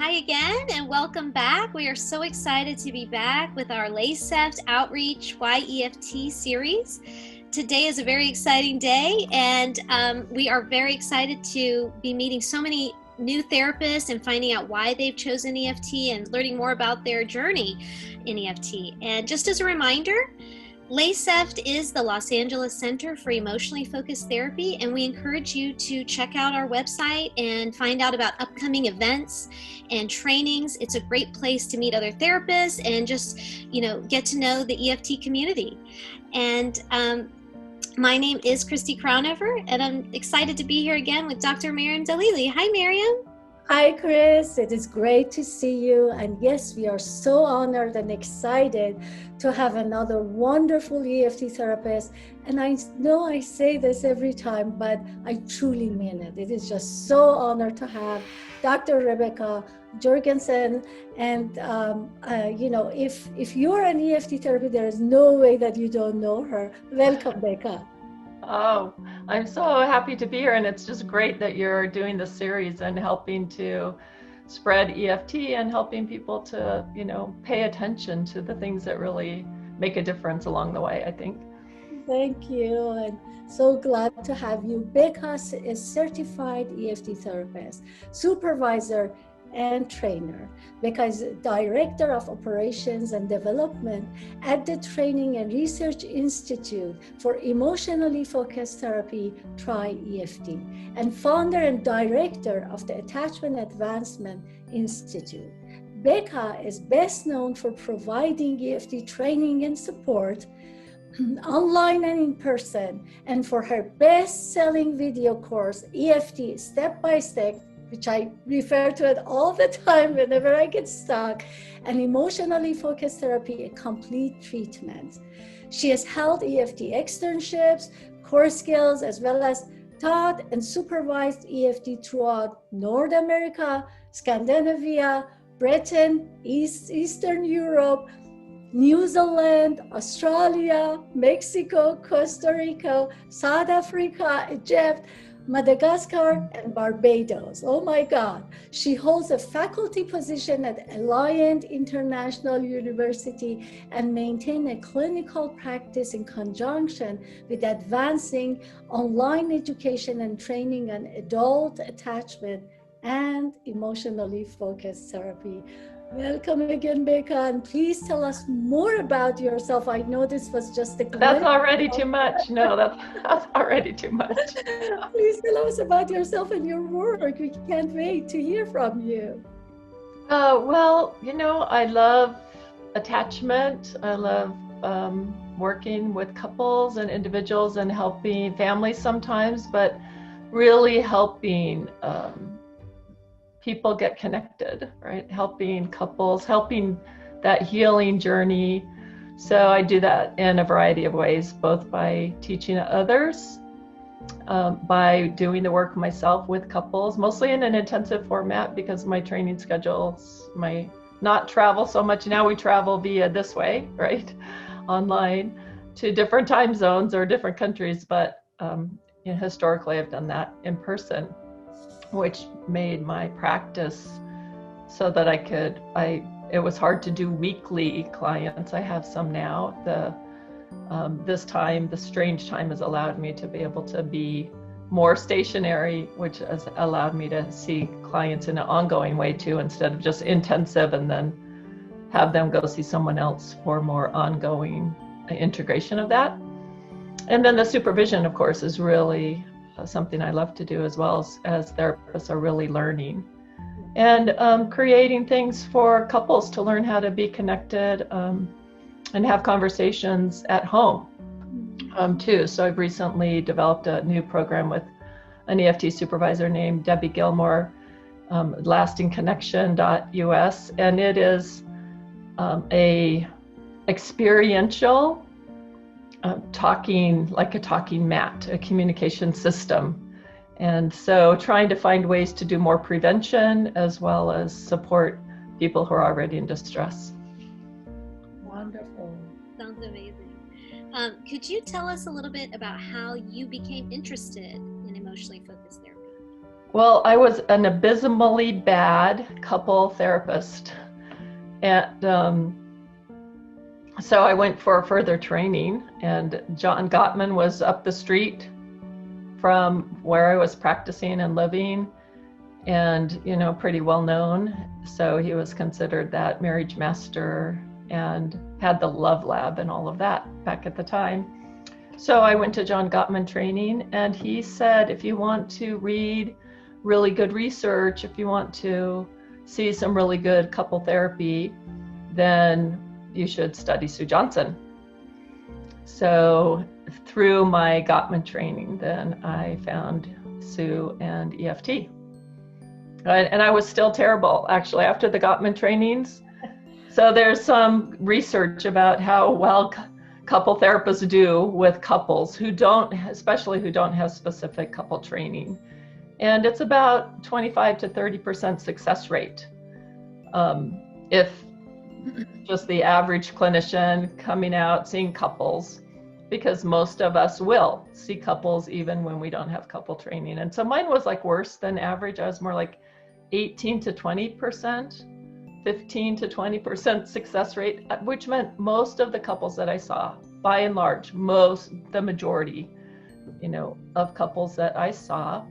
Hi again and welcome back. We are so excited to be back with our LACEFT Outreach EFT series. Today is a very exciting day, and we are very excited to be meeting so many new therapists and finding out why they've chosen EFT and learning more about their journey in EFT. And just as a reminder, LACEFT is the Los Angeles Center for Emotionally Focused Therapy, and we encourage you to check out our website and find out about upcoming events and trainings. It's a great place to meet other therapists and just, get to know the EFT community. And my name is Christy Crownover, and I'm excited to be here again with Dr. Miriam Dalili. Hi, Miriam. Hi, Chris. It is great to see you. And yes, we are so honored and excited to have another wonderful EFT therapist. And I know I say this every time, but I truly mean it. It is just so honored to have Dr. Rebecca Jorgensen. And, if you're an EFT therapist, there is no way that you don't know her. Welcome, Becca. Oh, I'm so happy to be here, and it's just great that you're doing this series and helping to spread EFT and helping people to, pay attention to the things that really make a difference along the way, I think. Thank you, and so glad to have you. Becca is certified EFT therapist, supervisor, and trainer. Becca is Director of Operations and Development at the Training and Research Institute for Emotionally Focused Therapy, TRI-EFT, and founder and director of the Attachment Advancement Institute. Becca is best known for providing EFT training and support online and in person, and for her best-selling video course, EFT Step by Step, which I refer to it all the time whenever I get stuck, and Emotionally Focused Therapy, a complete treatment. She has held EFT externships, core skills, as well as taught and supervised EFT throughout North America, Scandinavia, Britain, Eastern Europe, New Zealand, Australia, Mexico, Costa Rica, South Africa, Egypt, Madagascar, and Barbados. Oh my God. She holds a faculty position at Alliant International University and maintains a clinical practice in conjunction with advancing online education and training on adult attachment and emotionally focused therapy. Welcome again, Becca, and please tell us more about yourself. I know this was just a glimpse. That's already too much. No, that's already too much. Please tell us about yourself and your work. We can't wait to hear from you. I love attachment. I love working with couples and individuals and helping families sometimes, but really helping people get connected, right? Helping couples, helping that healing journey. So I do that in a variety of ways, both by teaching others, by doing the work myself with couples, mostly in an intensive format because my training schedules might not travel so much. Now we travel via this way, right? Online to different time zones or different countries, but historically I've done that in person, which made my practice so that it was hard to do weekly clients. I have some now. The strange time has allowed me to be able to be more stationary, which has allowed me to see clients in an ongoing way too, instead of just intensive and then have them go see someone else for more ongoing integration of that. And then the supervision, of course, is really something I love to do as well as therapists are really learning. And creating things for couples to learn how to be connected and have conversations at home too. So I've recently developed a new program with an EFT supervisor named Debbie Gilmore, lastingconnection.us, and it is a experiential talking, like a talking mat, a communication system. And so trying to find ways to do more prevention as well as support people who are already in distress. Wonderful. Sounds amazing. Could you tell us a little bit about how you became interested in emotionally focused therapy? Well, I was an abysmally bad couple therapist. And so I went for further training, and John Gottman was up the street from where I was practicing and living, and, you know, pretty well known. So he was considered that marriage master and had the love lab and all of that back at the time. So I went to John Gottman training, and he said, if you want to read really good research, if you want to see some really good couple therapy, then you should study Sue Johnson. So through my Gottman training, then I found Sue and EFT. And I was still terrible, actually, after the Gottman trainings. So there's some research about how well couple therapists do with couples who don't, especially who don't have specific couple training. And it's about 25 to 30% success rate. If just the average clinician coming out, seeing couples, because most of us will see couples even when we don't have couple training. And so mine was like worse than average. I was more like 18 to 20%, 15 to 20% success rate, which meant most of the couples that I saw, by and large, the majority, you know, of couples that I saw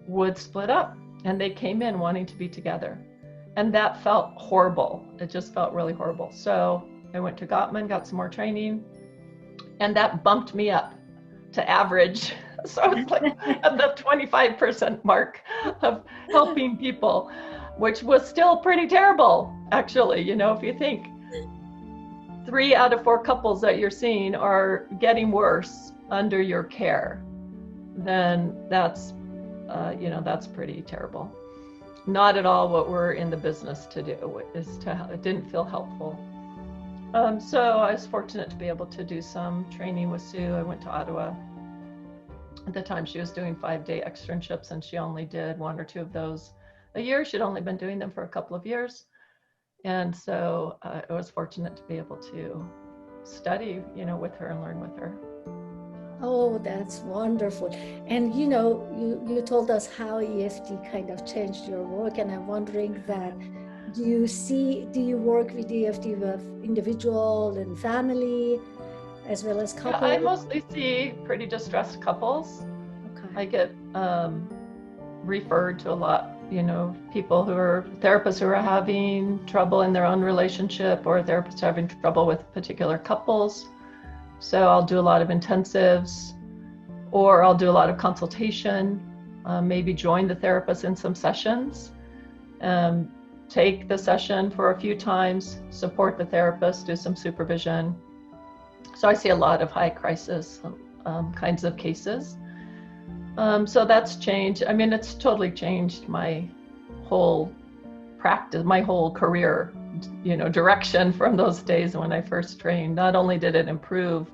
would split up, and they came in wanting to be together. And that felt horrible. It just felt really horrible. So I went to Gottman, got some more training, and that bumped me up to average. So I was like at the 25% mark of helping people, which was still pretty terrible, actually. You know, if you think 3 out of 4 couples that you're seeing are getting worse under your care, then that's, you know, that's pretty terrible. Not at all what we're in the business to do. It didn't feel helpful. So I was fortunate to be able to do some training with Sue. I went to Ottawa. At the time, she was doing 5-day externships, and she only did 1 or 2 of those a year. She'd only been doing them for a couple of years. And so I was fortunate to be able to study, you know, with her and learn with her. Oh, that's wonderful. And you know, you told us how EFT kind of changed your work, and I'm wondering that, do you work with EFT with individual and family as well as couple? Yeah, I mostly see pretty distressed couples. Okay. I get referred to a lot, you know, people who are therapists who are having trouble in their own relationship, or therapists having trouble with particular couples. So I'll do a lot of intensives, or I'll do a lot of consultation, maybe join the therapist in some sessions, take the session for a few times, support the therapist, do some supervision. So I see a lot of high crisis kinds of cases. So that's changed. I mean, it's totally changed my whole practice, my whole career, you know, direction from those days when I first trained. Not only did it improve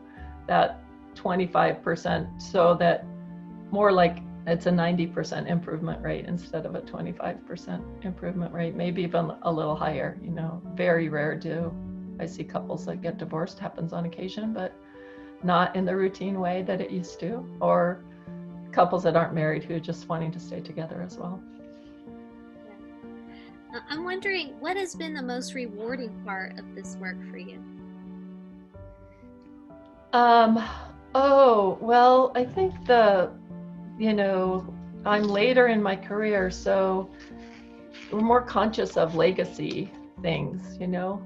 that 25%, so that more like it's a 90% improvement rate instead of a 25% improvement rate, maybe even a little higher. You know, very rare do I see couples that get divorced. Happens on occasion, but not in the routine way that it used to, or couples that aren't married who are just wanting to stay together as well. I'm wondering, what has been the most rewarding part of this work for you? Oh, well, I think you know, I'm later in my career, so we're more conscious of legacy things, you know,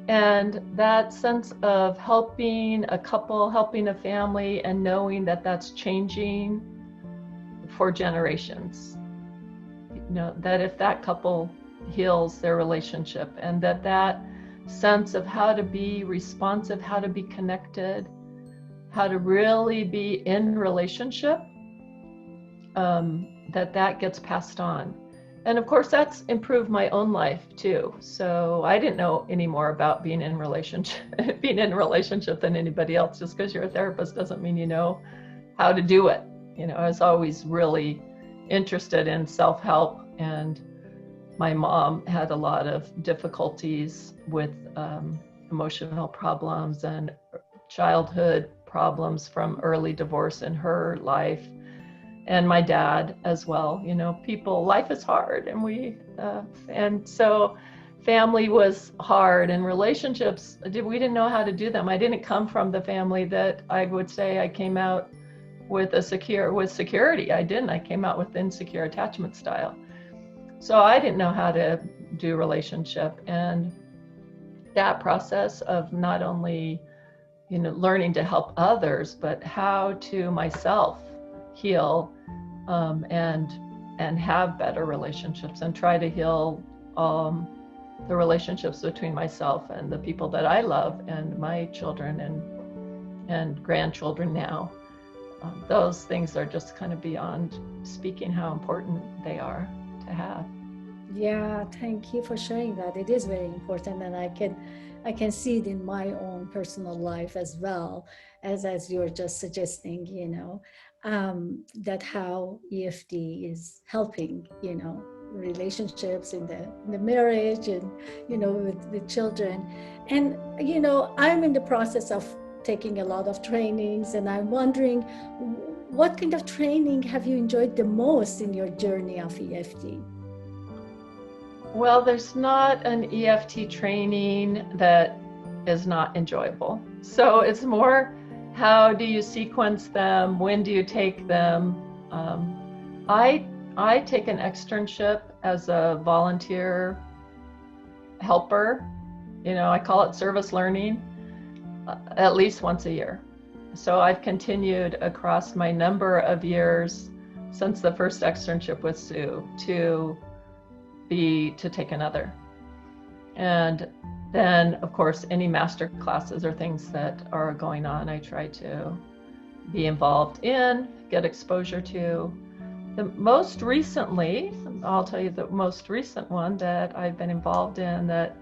and that sense of helping a couple, helping a family, and knowing that that's changing for generations. You know, that if that couple heals their relationship, and that sense of how to be responsive, how to be connected, how to really be in relationship, that gets passed on. And of course, that's improved my own life too. So I didn't know any more about being in relationship than anybody else. Just because you're a therapist doesn't mean you know how to do it. You know, I was always really interested in self-help, and my mom had a lot of difficulties with emotional problems and childhood problems from early divorce in her life. and my dad as well. Life is hard, and so family was hard, and relationships, we didn't know how to do them. I didn't come from the family that I would say I came out with security. I didn't. I came out with insecure attachment style. So I didn't know how to do relationship, and that process of not only learning to help others, but how to myself heal and have better relationships, and try to heal the relationships between myself and the people that I love, and my children and grandchildren now. Those things are just kind of beyond speaking how important they are to have. Yeah, thank you for sharing that. It is very important, and I can see it in my own personal life as well, as you're just suggesting, that how EFT is helping, relationships in the marriage, and with the children. And I'm in the process of taking a lot of trainings, and I'm wondering, what kind of training have you enjoyed the most in your journey of EFT? Well, there's not an EFT training that is not enjoyable. So it's more, how do you sequence them? When do you take them? I take an externship as a volunteer helper. I call it service learning, at least once a year. So I've continued across my number of years since the first externship with Sue to take another. And then, of course, any master classes or things that are going on, I try to be involved in, get exposure to. I'll tell you the most recent one that I've been involved in that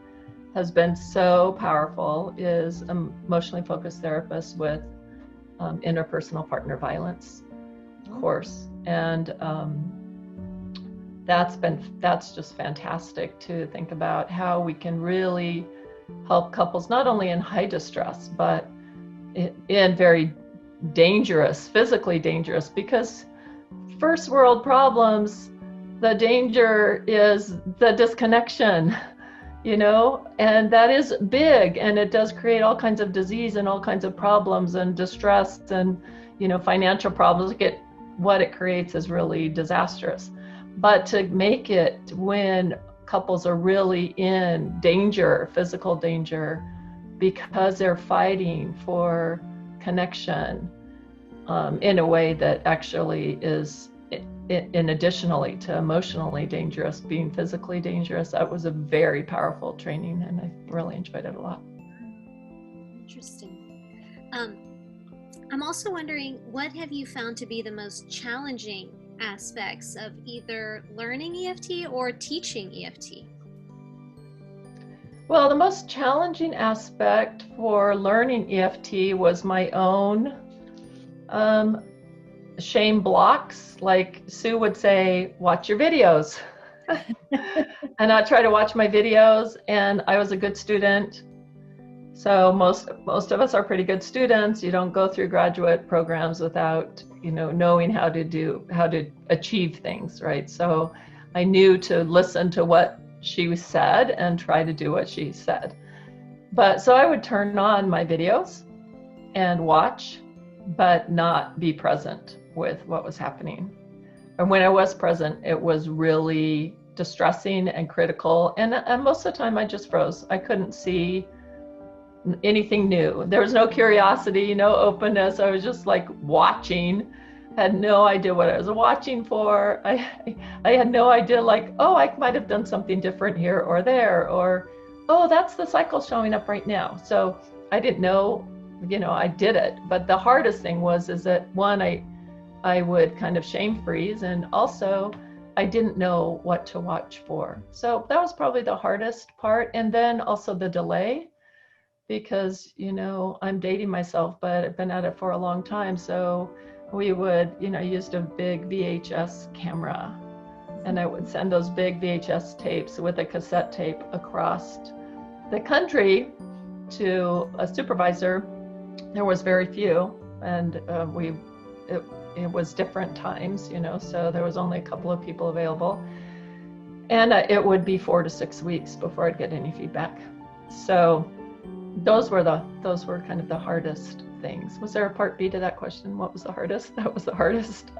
has been so powerful is emotionally focused therapist with interpersonal partner violence course. And that's just fantastic to think about how we can really help couples, not only in high distress, but in very dangerous, physically dangerous, because first world problems, the danger is the disconnection, and that is big, and it does create all kinds of disease and all kinds of problems and distress and, financial problems. What it creates is really disastrous. But to make it when couples are really in danger, physical danger, because they're fighting for connection in a way that actually is, in additionally to emotionally dangerous, being physically dangerous, that was a very powerful training, and I really enjoyed it a lot. Interesting. I'm also wondering, what have you found to be the most challenging aspects of either learning EFT or teaching EFT? Well, the most challenging aspect for learning EFT was my own shame blocks. Like Sue would say, watch your videos. And I try to watch my videos, and I was a good student. So most of us are pretty good students. You don't go through graduate programs without, knowing how to achieve things, right? So I knew to listen to what she said and try to do what she said. But so I would turn on my videos and watch, but not be present with what was happening. And when I was present, it was really distressing and critical. And most of the time I just froze. I couldn't see anything new. There was no curiosity, no openness. I was just like watching, had no idea what I was watching for. I had no idea, like, oh, I might have done something different here or there, or, oh, that's the cycle showing up right now. So I didn't know, I did it. But the hardest thing is that one, I would kind of shame freeze, and also I didn't know what to watch for. So that was probably the hardest part. And then also the delay, because, I'm dating myself, but I've been at it for a long time. So we would, used a big VHS camera, and I would send those big VHS tapes with a cassette tape across the country to a supervisor. There was very few, and it was different times, so there was only a couple of people available. And it would be 4 to 6 weeks before I'd get any feedback. So those were kind of the hardest things. Was there a part B to that question? What was the hardest? That was the hardest.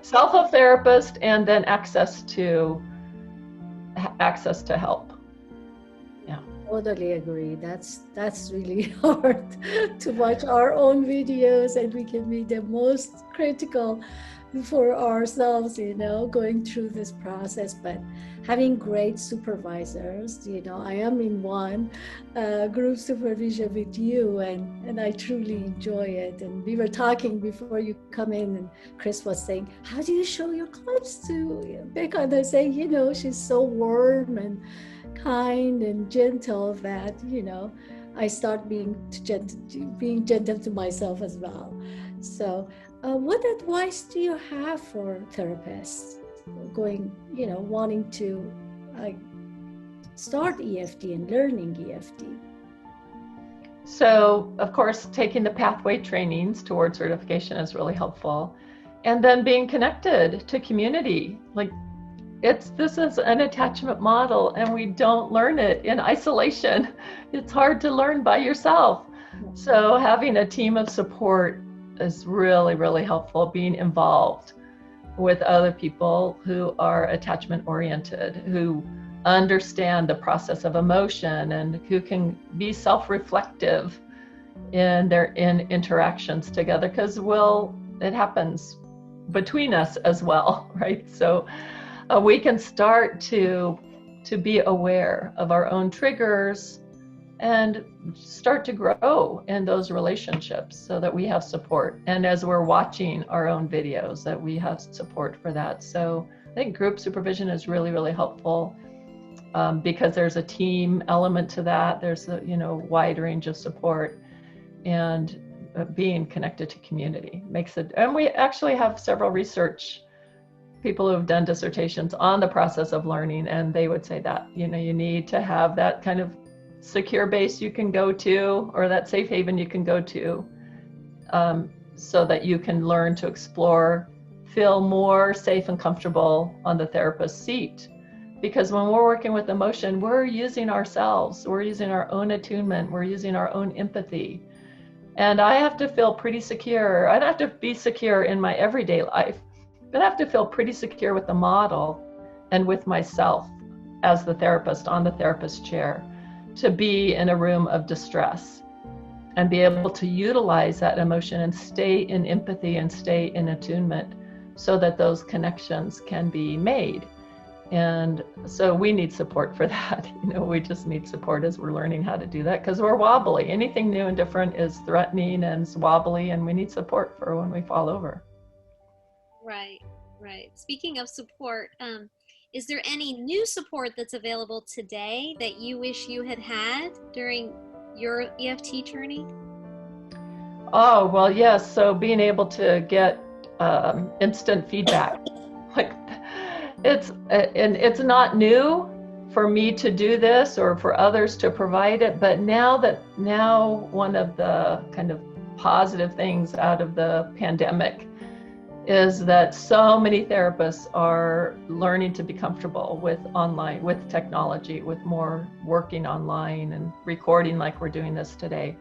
Self of therapist, and then access to help. Yeah. Totally agree. That's really hard to watch our own videos, and we can be the most critical for ourselves, going through this process. But having great supervisors, I am in one group supervision with you, and I truly enjoy it. And we were talking before you come in, and Chris was saying, how do you show your clients to Becca? And I say, she's so warm and kind and gentle that, I start being gentle to myself as well. So what advice do you have for therapists wanting to start EFT and learning EFT? So, of course, taking the pathway trainings toward certification is really helpful. And then being connected to community. This is an attachment model, and we don't learn it in isolation. It's hard to learn by yourself. So having a team of support is really, really helpful. Being involved with other people who are attachment oriented, who understand the process of emotion, and who can be self-reflective in their interactions together, because it happens between us as well, right? So we can start to be aware of our own triggers and start to grow in those relationships so that we have support. And as we're watching our own videos, that we have support for that. So I think group supervision is really, really helpful because there's a team element to that. There's a wide range of support, and being connected to community makes it. And we actually have several research people who have done dissertations on the process of learning, and they would say that you need to have that kind of secure base you can go to, or that safe haven you can go to, so that you can learn to explore, feel more safe and comfortable on the therapist's seat. Because when we're working with emotion, we're using ourselves, we're using our own attunement, we're using our own empathy. And I have to feel pretty secure. I don't have to be secure in my everyday life, but I have to feel pretty secure with the model and with myself as the therapist on the therapist chair, to be in a room of distress and be able to utilize that emotion and stay in empathy and stay in attunement so that those connections can be made. And so we need support for that. We just need support as we're learning how to do that, because we're wobbly. Anything new and different is threatening and is wobbly, and we need support for when we fall over. Right. Speaking of support, is there any new support that's available today that you wish you had during your EFT journey? Oh, well, yes. So being able to get instant feedback, it's not new for me to do this or for others to provide it, but now one of the kind of positive things out of the pandemic is that so many therapists are learning to be comfortable with online, with technology, with more working online and recording like we're doing this today.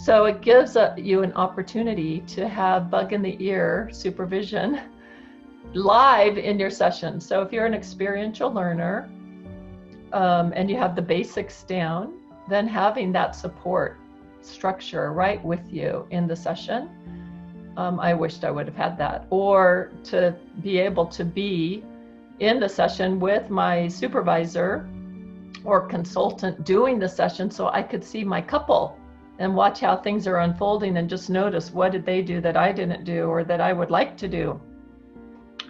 So it gives you an opportunity to have bug in the ear supervision live in your session. So if you're an experiential learner and you have the basics down, then having that support structure right with you in the session. I wished I would have had that, or to be able to be in the session with my supervisor or consultant doing the session, so I could see my couple and watch how things are unfolding and just notice what did they do that I didn't do or that I would like to do.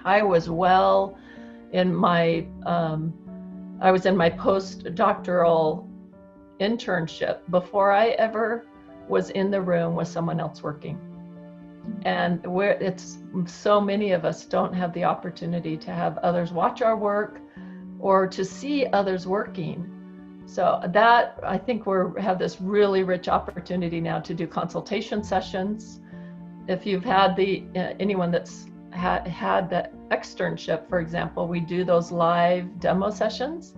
I was in my postdoctoral internship before I ever was in the room with someone else working. And so many of us don't have the opportunity to have others watch our work or to see others working. So that, I think we have this really rich opportunity now to do consultation sessions if you've had anyone that's had the externship, for example, we do those live demo sessions.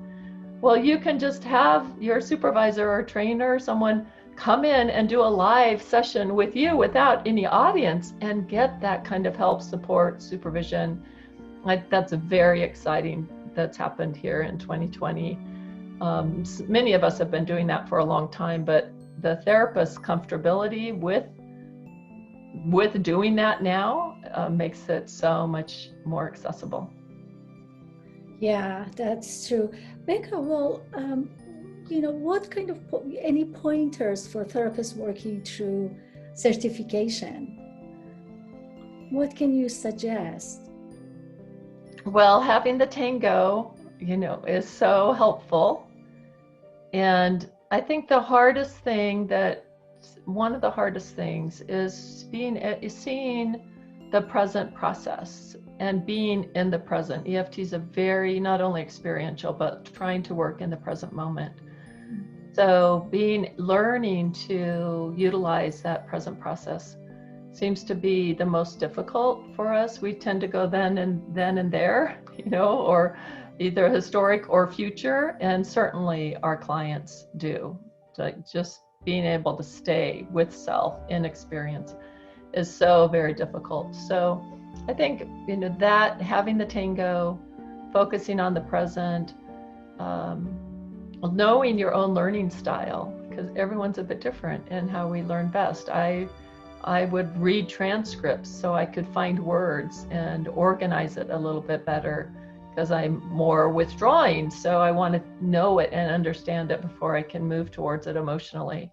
Well, you can just have your supervisor or trainer or someone come in and do a live session with you without any audience and get that kind of help, support, supervision. That's very exciting. That's happened here in 2020. Many of us have been doing that for a long time, but the therapist's comfortability with doing that now makes it so much more accessible. Yeah, that's true. Becca, well, what kind of any pointers for therapists working through certification? What can you suggest? Well, having the Tango, is so helpful. And I think one of the hardest things is seeing the present process and being in the present. EFT is a very, not only experiential, but trying to work in the present moment. So learning to utilize that present process seems to be the most difficult for us. We tend to go then and there, or either historic or future, and certainly our clients do. Like just being able to stay with self in experience is so very difficult. So I think, that having the Tango, focusing on the present, knowing your own learning style, because everyone's a bit different in how we learn best. I would read transcripts so I could find words and organize it a little bit better, because I'm more withdrawing. So I want to know it and understand it before I can move towards it emotionally.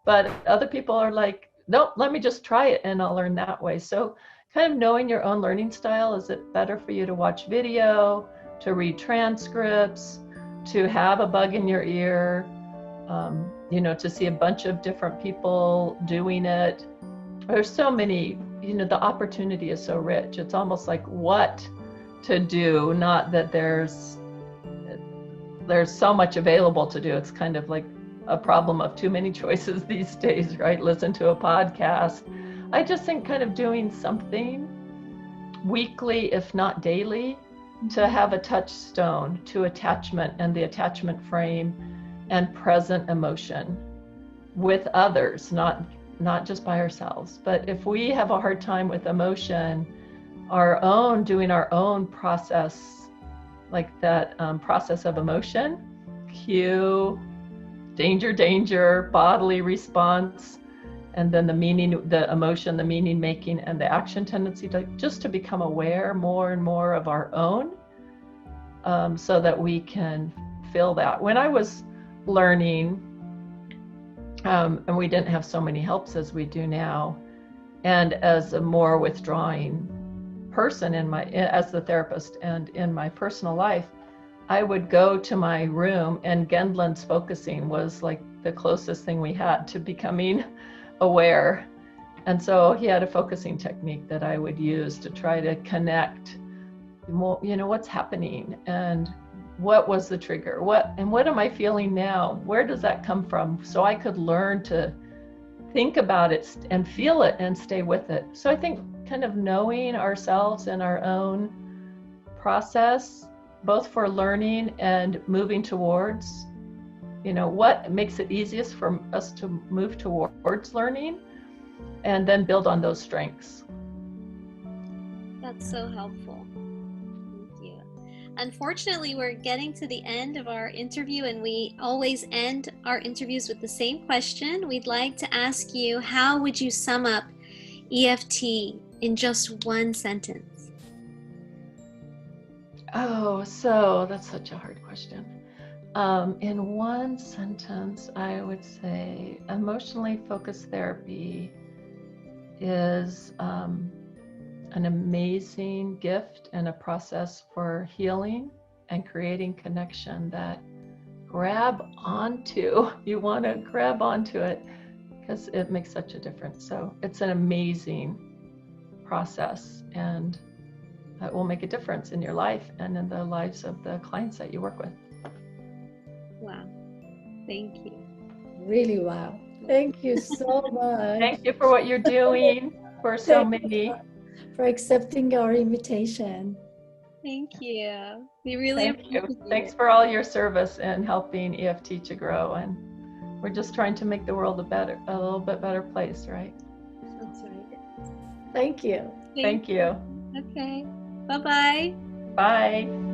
But other people are like, nope, let me just try it and I'll learn that way. So kind of knowing your own learning style. Is it better for you to watch video, to read transcripts, to have a bug in your ear, to see a bunch of different people doing it? There's so many, the opportunity is so rich. It's almost like what to do, not that there's so much available to do. It's kind of like a problem of too many choices these days, right? Listen to a podcast. I just think kind of doing something weekly, if not daily, to have a touchstone to attachment and the attachment frame and present emotion with others, not just by ourselves. But if we have a hard time with emotion, doing our own process, like that process of emotion, cue, danger, bodily response, and then the meaning, the emotion, the meaning making, and the action tendency, to become aware more and more of our own, so that we can feel that. When I was learning, and we didn't have so many helps as we do now, and as a more withdrawing person as the therapist and in my personal life, I would go to my room, and Gendlin's focusing was like the closest thing we had to becoming aware. And so he had a focusing technique that I would use to try to connect, what's happening and what was the trigger, what am I feeling now? Where does that come from? So I could learn to think about it and feel it and stay with it. So I think kind of knowing ourselves and our own process, both for learning and moving towards, what makes it easiest for us to move towards learning, and then build on those strengths. That's so helpful. Thank you. Unfortunately, we're getting to the end of our interview, and we always end our interviews with the same question. We'd like to ask you, how would you sum up EFT in just one sentence? Oh, so that's such a hard question. In one sentence, I would say emotionally focused therapy is an amazing gift and a process for healing and creating connection that you want to grab onto it, because it makes such a difference. So it's an amazing process, and that will make a difference in your life and in the lives of the clients that you work with. Wow. Thank you. Really, wow. Thank you so much. Thank you for what you're doing. for so Thank many. you for accepting our invitation. Thank you. We really Thank you. appreciate Thanks it. for all your service and helping EFT to grow. And we're just trying to make the world a little bit better place, right? That's right. Thank you. Thank you. Okay. Bye-bye. Bye.